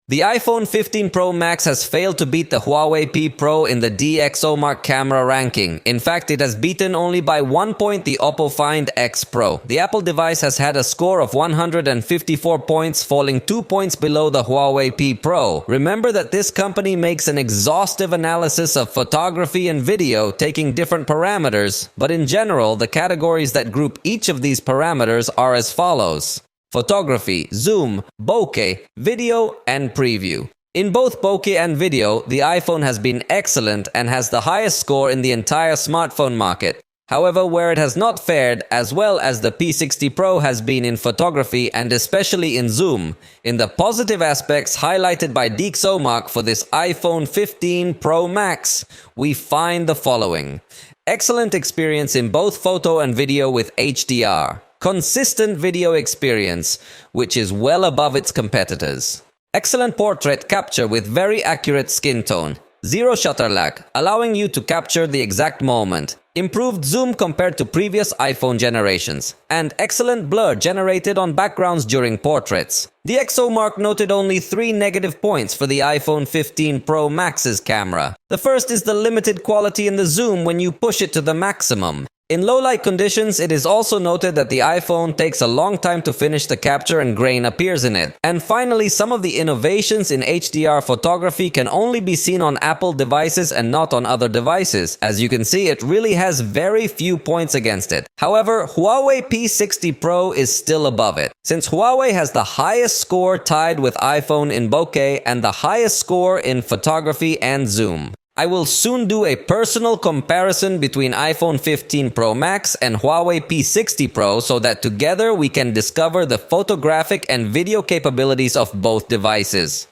The iPhone 15 Pro Max has failed to beat the Huawei P Pro in the DxOMark camera ranking. In fact, it has beaten only by 1 point the Oppo Find X Pro. The Apple device has had a score of 154 points, falling 2 points below the Huawei P Pro. Remember that this company makes an exhaustive analysis of photography and video, taking different parameters, but in general, the categories that group each of these parameters are as follows: photography, zoom, bokeh, video, and preview. In both bokeh and video, the iPhone has been excellent and has the highest score in the entire smartphone market. However, where it has not fared as well as the P60 Pro has been in photography and especially in zoom. In the positive aspects highlighted by DxOMark for this iPhone 15 Pro Max, we find the following: excellent experience in both photo and video with HDR. Consistent video experience, which is well above its competitors. Excellent portrait capture with very accurate skin tone. Zero shutter lag, allowing you to capture the exact moment. Improved zoom compared to previous iPhone generations. And excellent blur generated on backgrounds during portraits. DxOMark noted only 3 negative points for the iPhone 15 Pro Max's camera. The first is the limited quality in the zoom when you push it to the maximum. In low light conditions, it is also noted that the iPhone takes a long time to finish the capture and grain appears in it. And finally, some of the innovations in HDR photography can only be seen on Apple devices and not on other devices. As you can see, it really has very few points against it. However, Huawei P60 Pro is still above it, since Huawei has the highest score tied with iPhone in bokeh and the highest score in photography and zoom. I will soon do a personal comparison between iPhone 15 Pro Max and Huawei P60 Pro so that together we can discover the photographic and video capabilities of both devices.